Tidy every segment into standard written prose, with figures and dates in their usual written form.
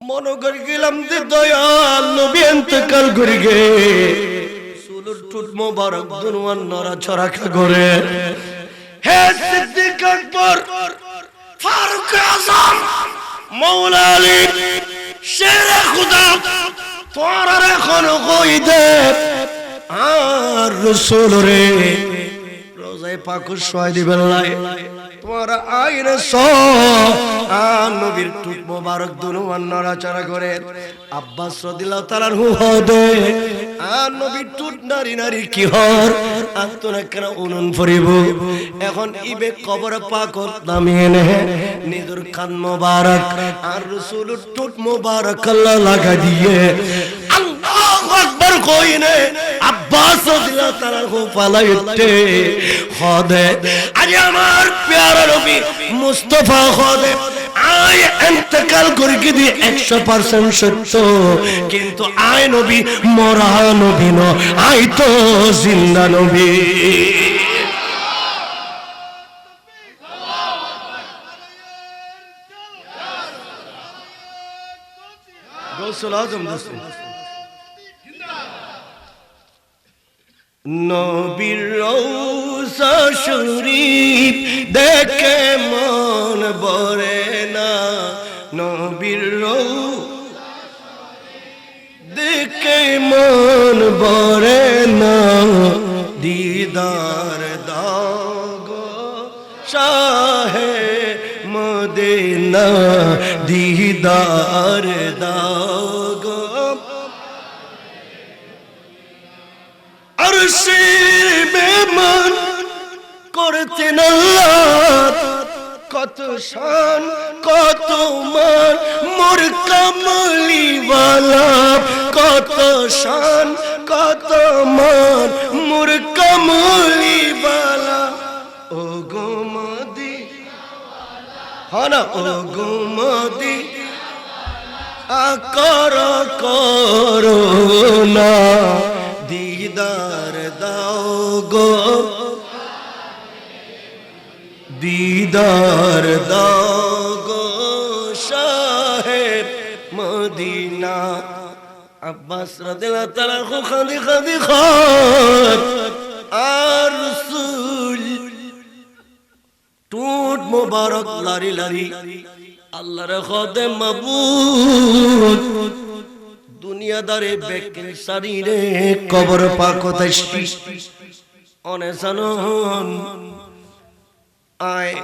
মনে করে গেলাম যে দয়াল নবী ইন্তেকাল করে গে চুলের টুট মোবারক দুনুয়ার নড়াচড়া করে। হে সিদ্দিক আকবর, ফারুক আজম, মৌলা আলী, শেরে খুদা, তোর এখনো কই দে আর রাসূল রে রোজায় পাক শোয় দিবেন লাই তোমার আইরে সো আর নবীর টুট মোবারক দুনুয়ার নড়াচড়া করে। আব্বাস রাদিয়াল্লাহু তাআলা দে আর নবীর টুট নারী নারী কি হর আন্তনা কেন উনুন ফরিব। এখন ইবে কবর পাক নামিয়ে নে নিজের কান মোবারক আর রাসূলের টুট মোবারক আল্লাহ লাগা দিয়ে আল্লাহু আকবার কইনে আব্বাস রাদিয়াল্লাহু তাআলা পালাইতে খোদে আজ আমার প্যারা নবী মুস্তাফা খোদে আয় ইন্তেকাল করে গদি 100% সত্য, কিন্তু আয় নবী মরা নবী ন আই তো জিন্দা নবী। গৌসুল আজম নবীর রওজা শরীফ দেখে মন ভরে না, নবীর রওজা দেখে মন ভরে না, দিদার দাও গো শাহে মদিনা, দিদার দাও গো আরশে মেহমান করতেন আল্লাহ, কত শান কত মান মোর কামলিওয়ালা, কত শান কত মান মোর কামলিওয়ালা। ও গো মদিনা হনা ও গো মদিনা আকর করুণা, দিদার দাও গো দিদার দাও গো শাহে মদিনা। আব্বাস রাদিয়াল্লাহু তাআলা খাদি খাদি খাদ আর রাসূল টুট মোবারক লারি লারি আল্লাহর খোদে মাবুদ দুনিয়াদারে বেকের শরীরে কবর পাক হতাশি অনেসানন আয়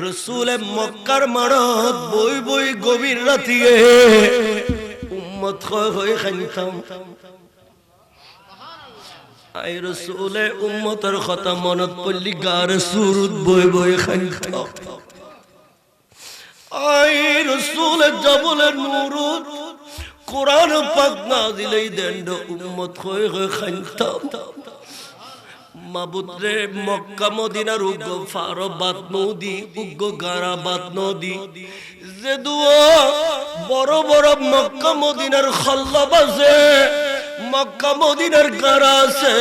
রাসূলে মক্কার মারত বই বই গভীর রাতিয়ে উম্মত হয়ে খাইতাম। আয় রাসূলে উম্মতের কথা মনত পড়লি গার সুরত বই বই খাইতাম। আয় রাসূলে জবলের নূরত কোরআন পাক নাজিলেই দেন্ড উম্মত হয়ে খাইতাম। মাবুদ রে মক্কা মদিনার উগ্র ফারবাত নদী উগ্র গারাবাত নদী যে দুয়া বড় বড় মক্কা মদিনার খল্লাব আছে, মক্কা মদিনার গারা আছে,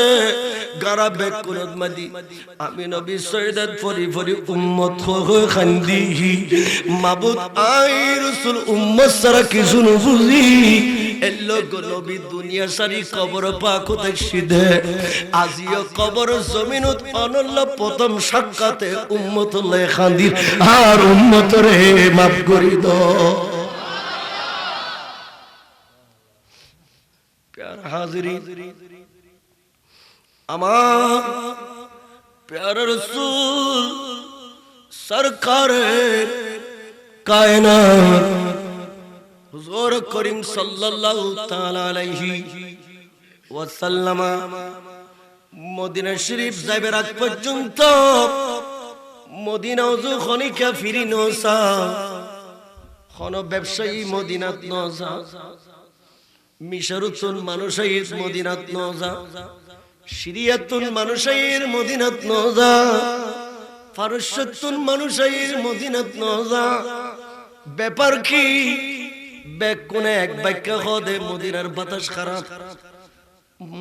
গারা বেকুনত মাদি আমি নবী সৈয়দ ফরি ফরি উম্মত হয়ে খান্দি। মাবুদ আই রাসূল উম্মত সারা কিছু বুঝি এলো গো নবী দুনিয়া সারি কবর পাক হতে সিধে আজিও কবর জমিনত অনল্য প্রথম সাক্ষাতে উম্মত লে খান্দি আর উম্মত রে মাফ করি দাও। প্যারা হাজিরিন আমার প্যারা রাসূল সরকারে কায়নাত হুজুর করিম সাল্লাল্লাহু তাআলা আলাইহি ওয়াসাল্লাম মদিনা শরীফ যাইবার আগ পর্যন্ত মদিনা ওযু খনিকা ফিরি নসা কোন ব্যবসায়ী মদিনাত নজা, মিশরুতুন মানুষের মদিনাত নজা, সিরিয়াতুন মানুষের মদিনাত নজা, ফারসতুন মানুষের মদিনাত নজা। ব্যাপার কি ব্যাগ কোনে এক বাক্য খদে মদিনার বাতাস খারাপ,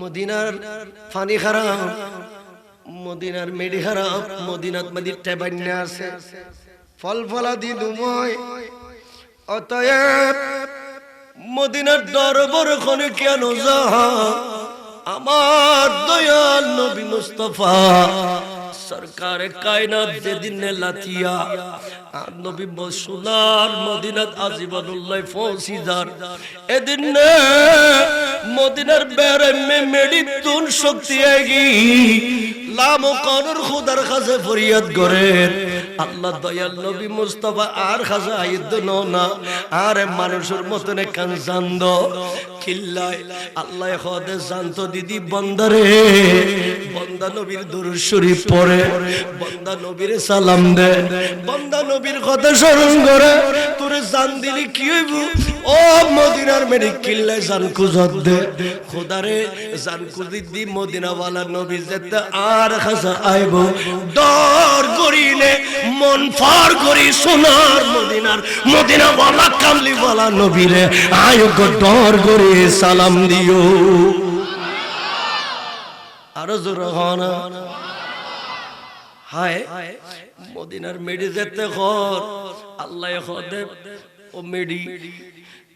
মদিনার পানি খারাপ, মদিনার মেডি খারাপ, মদিনাত মাদি টেবান্না আছে ফল ফলাদি দুময়। অতএব মদিনার দরবার খনে কেন যা আমার দয়াল নবী মুস্তাফা সরকার কায়নাত যেদিন লাতিয়া আর নবী সোনার মদিনাত আজিবানুল্লাহ ফৌজিদার এদিন মদিনার বেরে মে মেডি তুন শক্তি আগি লামো কনর খুদার কাছে ফরিয়াদ করেন আল্লাহ দয়াল নবী মুস্তাফা আর কাছে আইদ না আরে মানুষের মতনে কান জানদ কিল্লায় আল্লাহ খোদে জানতো দিদি বন্দারে বন্দা নবীর দুরূদ শরীফ পড়ে বন্দা নবীর সালাম দে বন্দা নবীর কথা স্মরণ করে তোরে জান দিলি কি হইব ও মদিনার মেডি কিল্লায় জান কুজত দে খোদারে জান কুজি দি মদিনা ওয়ালা নবী যেতে আর কাছে আইব ডর করিলে মন ফার করি সোনার মদিনার মদিনা ওয়ালা কামলি ওয়ালা নবীরে আয় গো ডর করে সালাম দিও আর জোর হনা হায় মদিনার মেডি যেতে ঘর আল্লাহ খোদে ও মেডি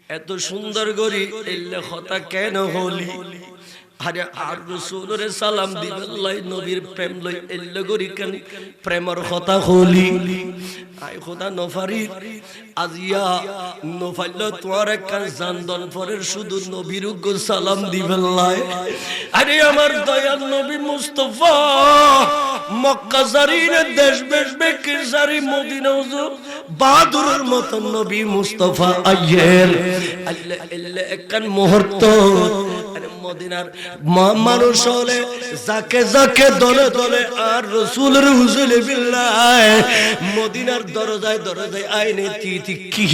এত সুন্দর গরি এলে কথা কেন হলি আরে আর রাসূলের সালাম দিবেলাই নবীর প্রেম লই এলে গরি কেন প্রেমর কথা হলি আই খোদা নফারি আজিয়া নফাইল তোমার কান জানদন পরের শুধু নবীর গো সালাম দিবেলাই আরে আমার দয়াল নবী মুস্তাফা মক্কা জারির দেশ বেশ বেকের জারি মদিনা হুজুর বাদুরের মত নবী মুস্তাফা আইয়ের আল্লাহ আল্লাহ একখান মুহূর্ত আরে মদিনার মানুষ হলে যাকে যাকে দলে দলে আর রাসূলের হুজুরে বিল্লাহ মদিনার দরজায় দরজায় আইনে তিতি কি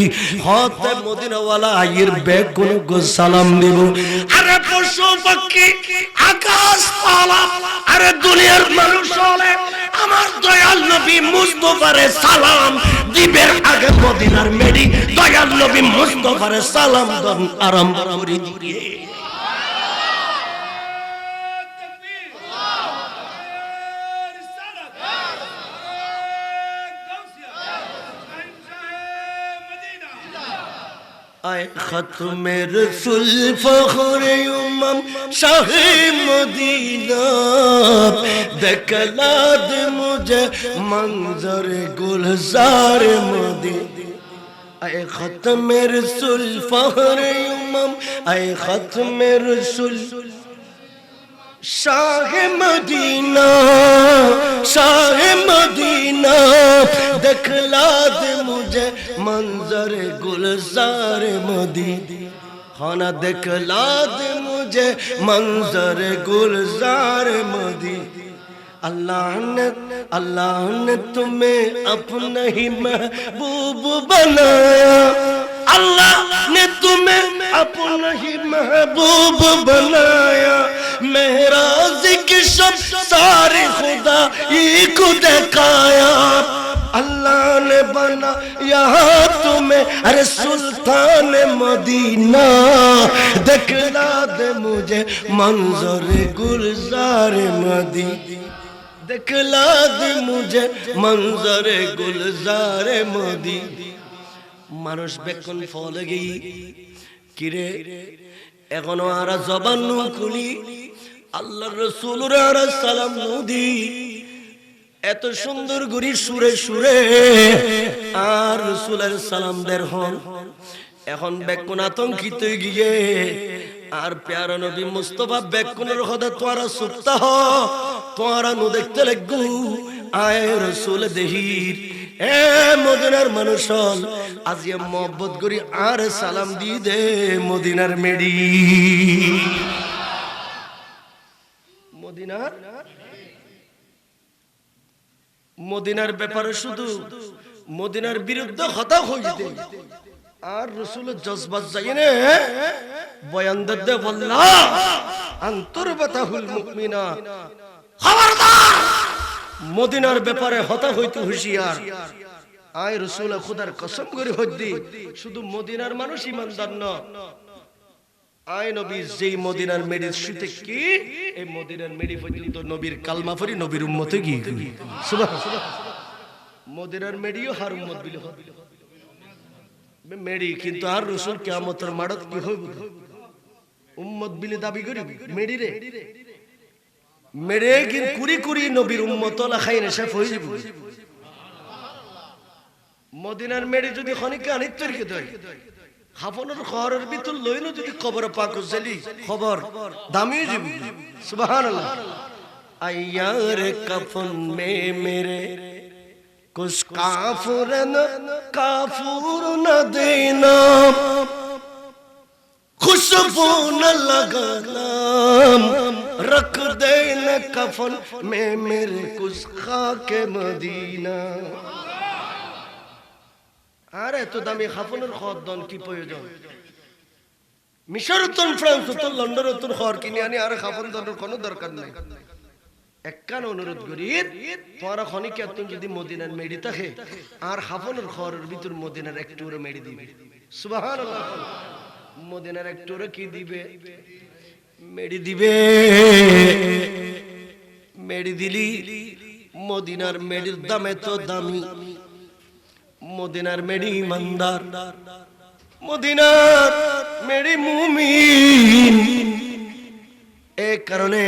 হতে মদিনা ওয়ালা আইয়ের বেগ কোন গো সালাম দিব আরে পশু পাখি আকাশ পালা আরে দুনিয়ার মানুষ হলে আমার দয়াল নবী মুস্তাফারে সালাম দিবের আগে মদিনার মেডি দয়াল নবী মুস্তাফারে সালাম দন আরাম করি দিয়ে আয় খতমে রসুল ফখরে উম্মম শাহে মদিনা দেখলা দে মুঝে मंजर गुलजार मदीना आए खत्म रसूल फखरे उम्मम आए खत्म रसूल शाह मदीना दिखला दे मुझे मंजर गुलजार मदीना खाना दिखला दे मुझे मंजर गुलजार मदीना अल्लाह ने तुम्हें अपना ही महबूब बनाया अल्लाह ने तुम्हें अपना ही महबूब बनाया मेराज की सब सारे खुदा को दिखाया अल्लाह ने बना यहाँ तुम्हें अरे सुल्तान मदीना दिखला दे मुझे मंजर गुलजार मदीना दिखला दे मुझे मंजर गुलजार मदीना মানুষ বেকন ফলে গই কিরে এখনো আর জবান খুলি আল্লাহর রাসূলের আর সালাম নদি এত সুন্দর গরি সুরে সুরে আর রাসূলের সালাম দের হন এখন বেকন আতঙ্কিত গিয়ে আর প্যারা নবী মুস্তাফা বেকনের খোদা তোরা সুপ্তা হ তোরা নু দেখতে লাগু আয় রাসূল দেহির এ মদিনার মানুষ আজিয়া মোহব্বত করি আর সালাম দি দে মদিনার মেডি মদিনার ব্যাপারে শুধু মদিনার বিরুদ্ধে কথা হইতে আর রাসূলের জজবাত যায়নে বয়ান দে বললা আন্তরবাতাহুল মুমিনা খবরদার মদিনার ব্যাপারে হতা হইতে হুঁশিয়ার আয় রাসূল খোদার কসম করে হদ্দি শুধু মদিনার মানুষ ইমানদার না আয় নবী যেই মদিনার মেডির শুতে কি এই মদিনার মেডি পর্যন্ত নবীর কালমা পড়ি নবীর উম্মতে কি সুবহানাল্লাহ মদিনার মেডিও হার উম্মত বিল মেডি কিন্তু আর রাসূল কিয়ামতের মাঠত কি হইব উম্মত বিলে দাবি করি মেডি রে মেরে কি কুরি কুরি নবীর উম্মত লা খাইনে শেফ হই যাব মদিনার মেডি যদি খনিকা আনিত্তর কে দেয় খাফনের খবরের ভিতর লইনো যদি কবর পাক জলি খবর দামি যাব সুবহানাল্লাহ আয়ার কফন মে মেরে कुछ काफुर न देना खुशबू न लगाना रख देना कफन में मेरे कुछ खाके मदीना আরে তো দামি খাফনের খদ্দন কি প্রয়োজন মিশর তুন ফ্রান্স তুন লন্ডন তুন খর কিনে আনি আর খাফন দনের কোনো দরকার নাই একখান অনুরোধ করি তোরা খনিকে তুমি যদি মদিনার মেডি থাকে আর খাফনের খরের ভিতর মদিনার একটু মেডি দিবে সুবহানাল্লাহ মদিনার একটু কি দিবে মেডি দিবে মেডি দিলি মদিনার মেডির দাম এত দামি মদিনার মেডি ইমানদার মদিনার মেডি মুমিন এই কারণে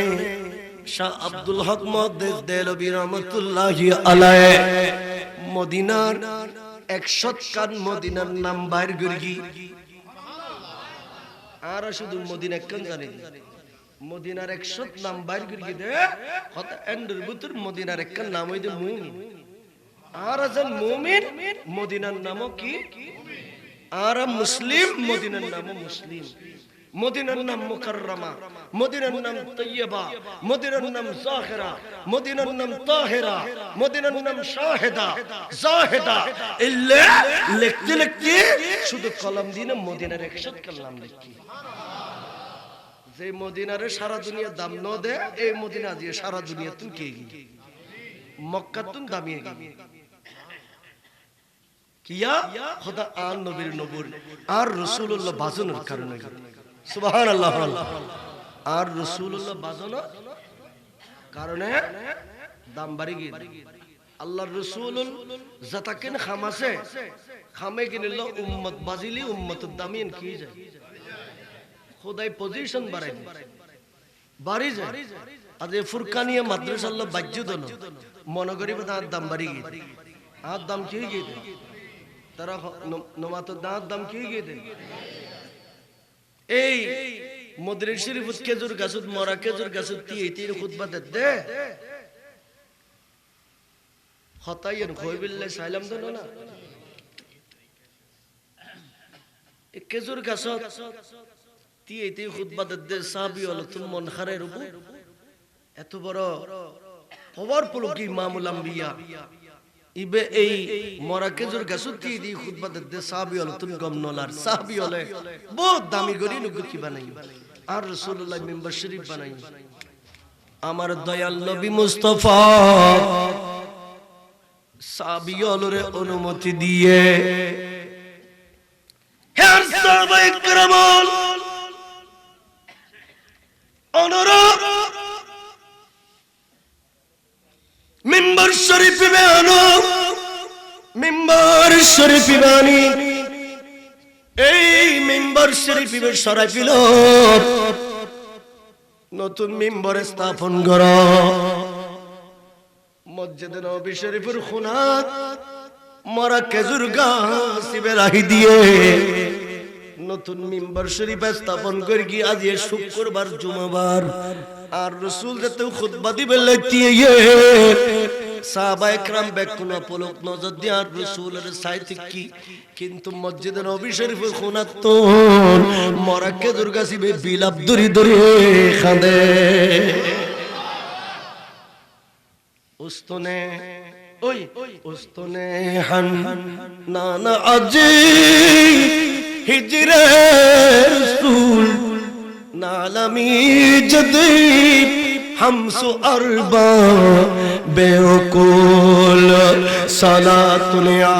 শাহ আব্দুল হক মুহাদ্দিস দেলবী রাহমাতুল্লাহি আলাইহি মদিনার 100 কান মদিনার নাম বাইর গর্গি আর শুধু মদিনা কোন জানেন মদিনার 100 নাম বাইর গর্গি দে কত এন্ডর ভিতর মদিনার একখান নাম হইছে মুমিন আর আছেন মুমিন মদিনার নাম কি আর মুসলিম মদিনার নাম মুসলিম মদিনার নাম মুকাররমা মদিনার নাম তৈয়বা মদিনার নাম জাহিরা মদিনার নাম তাহিরা মদিনার নাম শাহিদা জাহিদা ইল্লা লিখতে লিখতে শুধু কলম দিনে মদিনার 100 কাল নাম লিখি যে মদিনারে সারা দুনিয়া দাম ন দে এই মদিনা দিয়ে সারা দুনিয়া তুই কে গি মক্কা তুই দামিয়ে গি কিয়া খোদা আর নবীর নবুর আর রাসূলুল্লাহ বাজনের কারণে সুবহানাল্লাহ আর রাসূলুল্লাহ বাজনের কারণে দাম বাড়ি গিয়ে আল্লাহর রাসূল জাতাকেন খামাসে খামে কিনল উম্মত বাজিলি উম্মতের দামিন কি যায় খোদাই পজিশন বাড়াই বাড়ি যায় আজ ফুরকানিয়া মাদ্রাসা আল্লাহ বাজ্য দন মনে করিব তার দাম বাড়ি গিয়ে আর দাম কি গিয়ে তারা নমাতের দাম কি গিয়ে এই মদিনা শরীফত খেজুর গাছত মরা খেজুর গাছত তিয়ে খুতবা দে হতাইন কইবিল্লে সাইলাম দন না এই খেজুর গাছত তিয়ে খুতবা দে সাহাবী হলো তুম মন খারে রূপ এত বড় পাওয়ারফুল কি ইমামুল আম্বিয়া ইবে এই মরা খেজুর গাছত তিয়ে খুতবা দে সাহাবী হলো তুম গমনলার সাহাবী হলে বহুত দামি গরি নুগু কি বানাই আর রাসূলুল্লাহ মিম্বার শরীফ বানাই আমার দয়াল নবী মুস্তাফা সাহাবী হলরে অনুমতি দিয়ে হে সাহাবায়ে کرام অনুরোধ মিম্বার শরীফে আনো মিম্বার শরীফে বানি এই মিম্বার শরীফে সরাইল নতুন মিম্বার স্থাপন কর মসজিদে নববী শরীফের খুনাত মরা খেজুর গাছ রাখি দিয়ে নতুন মিম্বার শরীফ স্থাপন করি কি আজ শুক্রবার জুমাবার আর রাসূল যেতে খুতবা দিবে লইতিয়ে সাহাবায়ে کرام বেকুনা পলক নজর দিয়ে আর রাসূলের সাইতে কি কিন্তু মসজিদে নববী শরীফের খুনাত তো মরা খেজুর গাছি বিলাপ দরি দরি খাঁদে উস্তনে ওই উস্তনে হান নানা আজি হিজরে রাসূল নালামি জদি হামসু আরবা বেকুল সালাতুনিয়া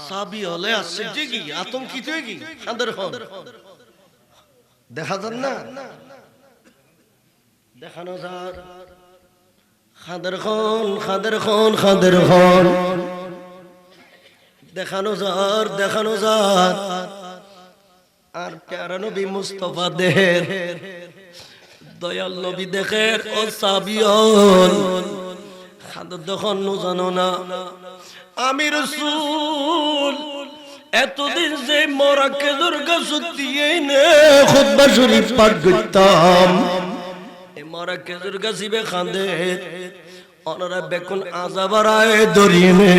সাবি হলে আসছে কি আতঙ্কিত হয়ে কি আদর হন দেখা যান না দেখানো যার খাদের খন খাদের খন খাদের খন দেখানো যার আর প্যারা নবী মুস্তাফা দেহের দয়াল নবী দেখের ও সাবিয়ন খাদের দখন নো জানো না আমি রাসূল এতদিন যে মরা খেজুর গাছ দিয়ে খুতবা শরীফ পাঠ করতাম এই মরা খেজুর গাছিবে খান্দে অনরা বেকুন আজাবারায় দরিয়ে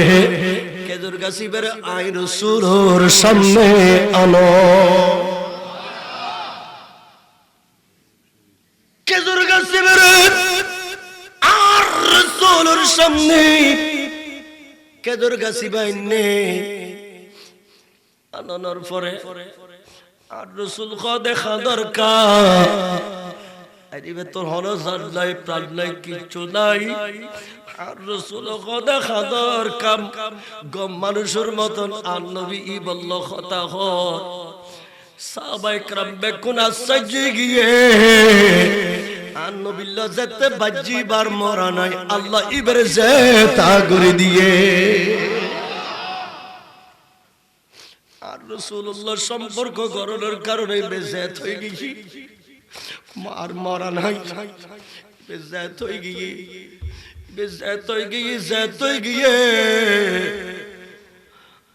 খেজুর গাছিবের আই রাসূলের সামনে আনো খেজুর গাছিবের আর রাসূলের সামনে খেজুর গাছিবাই নে আনানোর পরে আর রাসূল খোদে দরকার আরে তোর হলো জানলাই প্রাণলাই কিছু নাই আর রাসূল খোদে দরকার গম মানুষের মতন আর নবী ই বলল কথা হ সাহাবায়ে کرام বেকুন আশ্চর্য গিয়ে আর নবী লজ্জাতে বাজিবার মরা নাই আল্লাহ ইবরে জেতা করে দিয়ে আর রাসূলুল্লাহ সম্পর্ক গড়নের কারণে বেজাত হয়ে গেছি মার মারা নাই বেজাত হয়ে গিয়ে জাত হয়ে গিয়ে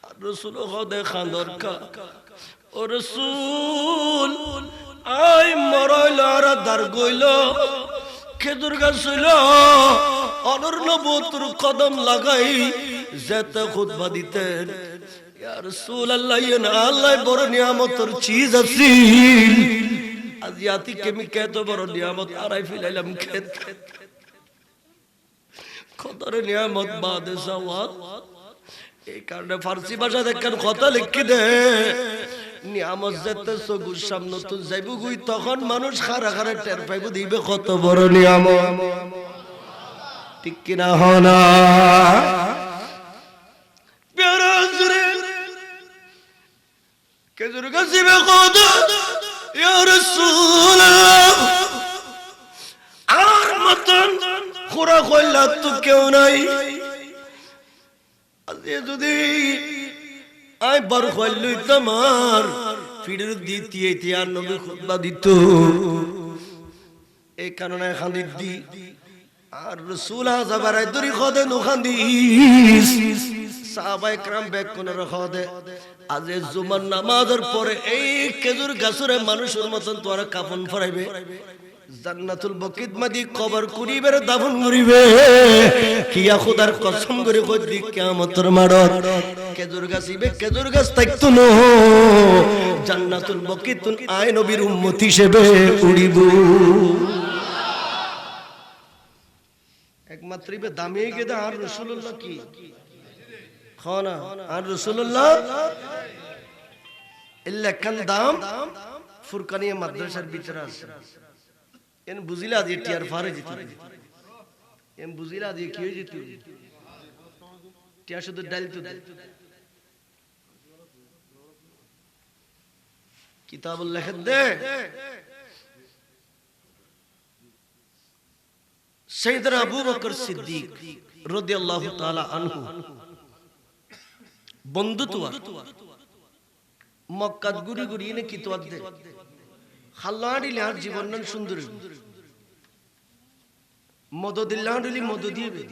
আর রাসূল দেখা দরকার ও রাসূল আই মরাইল আর দার গইল খেজুর গাছ হইল অনর নবুয়তের কদম লাগাই যেতে খুতবা দিতেন ইয়া রাসূলুল্লাহ ইয়া আল্লাহ বড় নিয়ামতের চিজ আছিল আজ ইয়াতি কেমি কত বড় নিয়ামত আরাই ফিলাইলাম খেত কদর নিয়ামত বাদে সওয়াত এই কারণে ফারসি ভাষা দেখেন কথা লিখে দে নিয়ামত যেতে সগুর সামনে তো যাইবো গুই তখন মানুষ খারা খারা টের পাইবো দিবে কত বড় নিয়ামত ঠিক কিনা হনা খেজুর গাছিবে কত ইয়া রাসূলুল্লাহ আর মতন খুরা কইলা তো কেউ নাই আজকে যদি আই বার কইলই তোমার ফিরের দিতে আর নবী খুতবা দিত এই কারণে খান্দি দি আর রাসূল আজাবারাই দরি খদে নো খান্দিস সাহাবায়ে کرام বেকুনের খদে আজে জুমার নামাজের পরে এই খেজুর গাছরে মানুষের মতন তোরা কাফন ফরাইবে জান্নাতুল বকিত মাদি কবর করিবে দাফন করিবে কিয়া খোদার কসম করে কই দি কিয়ামতের মাড়ত খেজুর গাছিবে খেজুর গাছ থাকতো না জান্নাতুল বকিত আয় নবীর উম্মত হিসেবে উড়িব একমাত্র ইবে দামি গেদা আর রাসূলুল্লাহ কি খানা আর রাসূলুল্লাহ ইল্লা কান দাম ফুরকানিয়া মাদ্রাসার ভিতরে আছে এন বুঝিলা দিয়ে টিয়ার ফারে জিতি এন বুঝিলা দিয়ে কি হয়ে জিতি টিয়া শুধু ডাল তো কিতাবুল লেখে দে সাইয়েদনা আবু বকর সিদ্দিক রাদিয়াল্লাহু তাআলা আনহু বন্ধুতুয়া মক্কাত গুড়ি গুড়ি এনে কিতাব দে খাল্লাড়িলে আর জীবন সুন্দর মদদিল্লাহলি মদ দিবে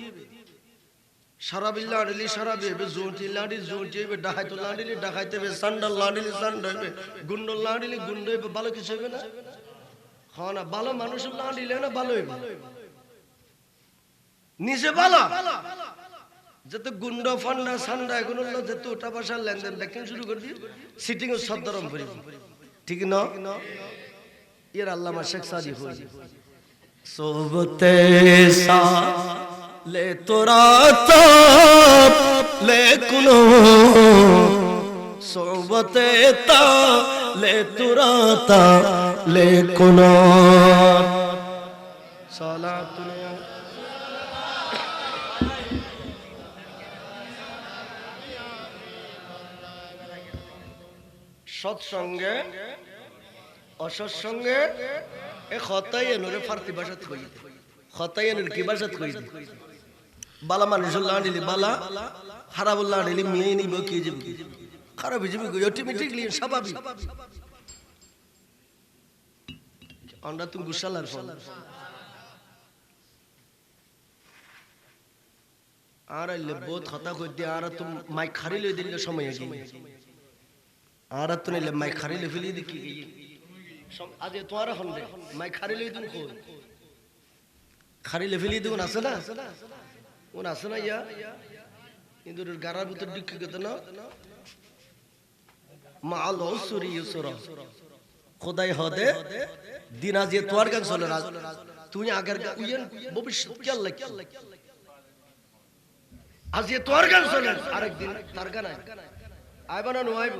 সারাবিল্লাহলি সারাবে জোটিল্লাহলি জোটিবে ডাকাইতুল্লাহলি ডাকাইতেবে সান্ডাল্লাহলি সান্ডাবে গুন্ডল্লাহলি গুন্ডবে ভালো কিছু হবে না হ্যাঁ না ভালো মানুষুল্লাহ দিলে না ভালো হইবে নিজে ভালো যত গুন্ড ফান্ডা সান্ডা এগুলো যত ওটা বসা লেনদেন দেখেন শুরু করে দিই সিটিং এর সদরম করি ঠিক না ইয়ার আল্লামা শেখ সাদি হই সোবতে সা লে তোরা তো লে কুনো সোবতে তা লে তোরা তা লে কুনো সালাতুন সৎসঙ্গে অসৎসঙ্গে এ খতায়েনরে ফার্সি ভাষাত কই খতায়েনের কি ভাষাত কই বালা মানুষুল্লাহ দিলি বালা খারাপুল্লাহ দিলি মেয়ে নিব কি যাবে খারাপ হিসেবে অটোমেটিকলি স্বাভাবিক আমরা তুমি গুসালার ফল আর আইলে বহুত কথা কই দি আর তুমি মাইক খারি লই দিলে সময় আগে আর তো নিলে মাইক খারি লই ফেলি দি কি আজ তোমার হন্ডে মাইক খারি লই তুমি কই খারি লই ফেলি দি আছে না কোন আছে না ইয়া কিন্তু গারার ভিতর ডিক্কি কত না মাল উসরি ইউসরা খোদাই হদে দিন আজ তোর গান চলে না তুই আগের উইন ভবিষ্যৎ কি আল্লাহ আজ তোর গান চলে আরেকদিন তার গান আইবা না নয়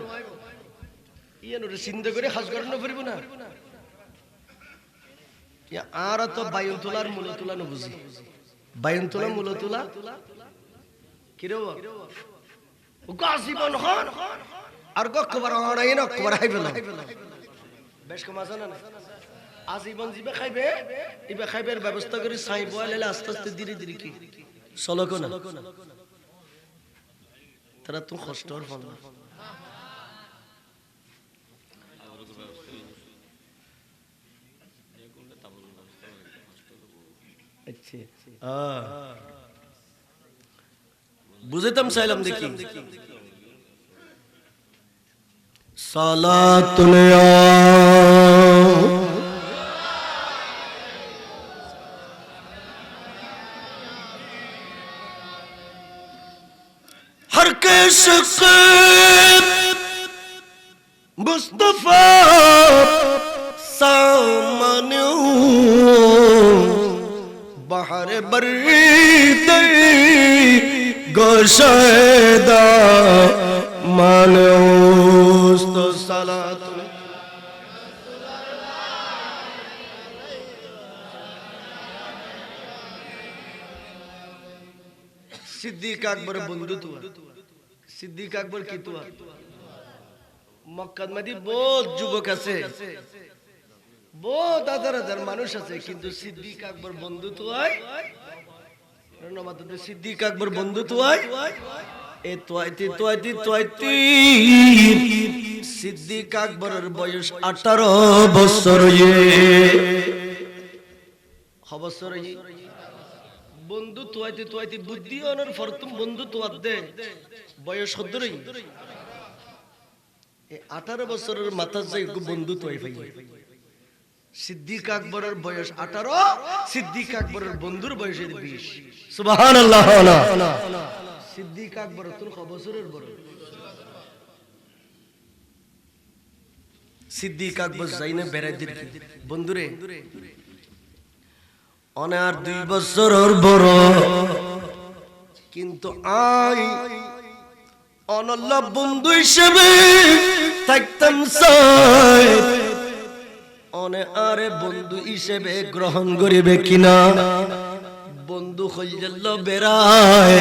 ইয়েন ওরে চিন্তা করে হাজ করানো পারিব না আর তো বায়ু তোলার মূল তোলা না বুঝি বায়ু তোলা মূল তোলা কিরে ও গাজীবন খান আর কখবার হনাই না কখবার হাইবে না বেশ কম আছে না আজীবন জিবে খাইবে ইবে খাইবের ব্যবস্থা করে ছাই বয়ালে আস্তে আস্তে ধীরে ধীরে কি চলকো না তারা তো কষ্ট আর ফল বুঝেতাম চাইলাম দেখি সালাতুল हर के शख्स मुस्तफा सामने बाहर बर्द गोशदा मानूस तो सलात সিদ্দিক আকবর বন্ধু তো সিদ্দিক আকবর কি তো মক্কা মদিনা বহুত যুবক আছে বহুত হাজার হাজার মানুষ আছে কিন্তু সিদ্দিক আকবর বন্ধু তো হয় সিদ্দিক আকবর বন্ধু তো হয় এ তোয়াইতি সিদ্দিক আকবরের বয়স 18 বছর বছর বন্ধু তোয়াইতে বুদ্ধি অনর ফরতুম বন্ধু তোয়াত দে বয়স কতরই 18 বছরের মাথা যাই বন্ধু তোয়াই ভাই সিদ্দিক আকবরের বয়স 18 সিদ্দিক আকবরের বন্ধুর বয়স 20 সুবহানাল্লাহ সিদ্দিক আকবর তোর কত বছরের বড় সিদ্দিক আকবর যাইনে বেড়াই দিল বন্ধুরে অনার 2 বছরের বড় কিন্তু আই অনল্লা বন্ধু হিসেবে থাকতাম চাই অনে আরে বন্ধু হিসেবে গ্রহণ করিবে কিনা বন্ধু হইল বেড়ায়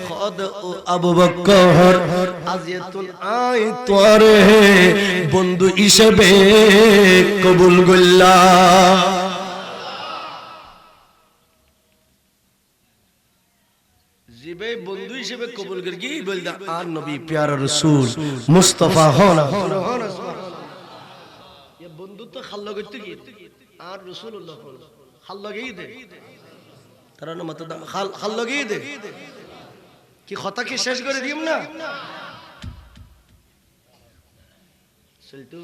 খদ ও আবু বকর আজিয়াতুল আই তোরে বন্ধু হিসেবে কবুল গল্লা জিবে বন্ধু হিসেবে কবুল করগি বলদা আর নবী প্যারা রাসূল মুস্তাফা হনা এ বন্ধুত্ব খাল্লা করতে কি আর রাসূলুল্লাহ খাল্লা গই দে তারা না মত খাল্লা গই দে কি কথা কি শেষ করে দিম না চলতু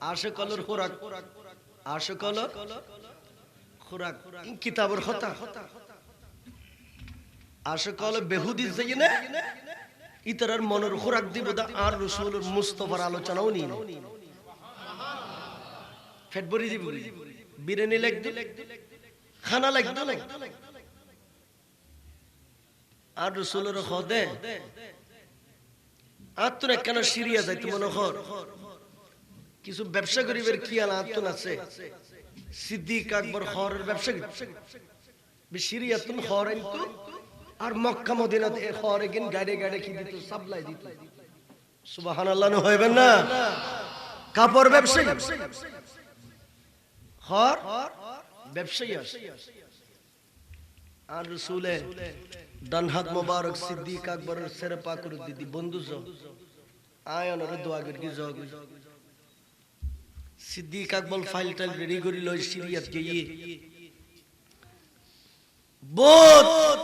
আশিক কলর খোরাক আশিক কলর খোরাক কিতাবের কথা আশিক কল বেহুদি যাই না ইতরার মনের খোরাক দিব দা আর রাসূলুর মুস্তাফার আলোচনাও নি ফেট ভরি দিব বিরিয়ানি লাগবে খানা লাগবে আর রাসূলের খদে আত্মন কেন সিরিয়া যাইতে মনে কর কিছু ব্যবসা করিবের কি আলা আত্মন আছে সিদ্দিক আকবর খরের ব্যবসা সিরিয়াতুন খরেন তো আর মক্কা মদিনাতে খরে কিন গাড়ি গাড়ি কি দিত সাপ্লাই দিত সুবহানাল্লাহ হইবেন না কাপড় ব্যবসায়ী হর ব্যবসায়ী আছে আর রাসূলে ডান হাত মোবারক সিদ্দিক আকবরের সেরে পাকুর দিদি বন্ধু জ আয়নর দোয়া করি জগ সিদ্দিক আকবর ফাইল টাইল রেডি করি লই সিরিয়াত গিয়ে বহুত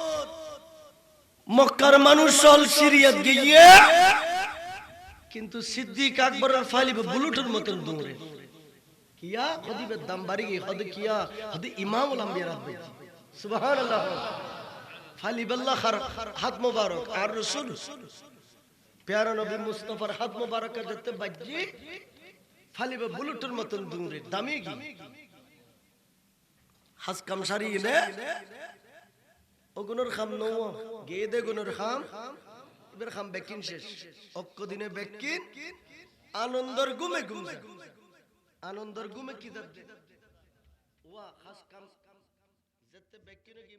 মক্কার মানুষ সল সিরিয়াত গিয়ে কিন্তু সিদ্দিক আকবরের ফাইল বুলুটের মতন দৌড়ে কিয়া হদিবের দাম বাড়ি গিয়ে হদ কিয়া হদি ইমামুল আম্বিয়া রাব্বি সুবহানাল্লাহ ফালি বিল্লাহ হাত মোবারক আর রাসূল প্যারা নবী মুস্তাফার হাত মোবারকের যেতে বাজি ফালিবে বুলুটের মতন দৌড়ে দামি কি হাস কামসারি নে ওগুনোর খাম নো গে দে গুনোর খাম এবার খাম বেকিন শেষ অক্ক দিনে বেকিন আনন্দর গুমে গুমে আনন্দর গুমে কি দে ওয়া খাস কাম যেতে বেকিনে কি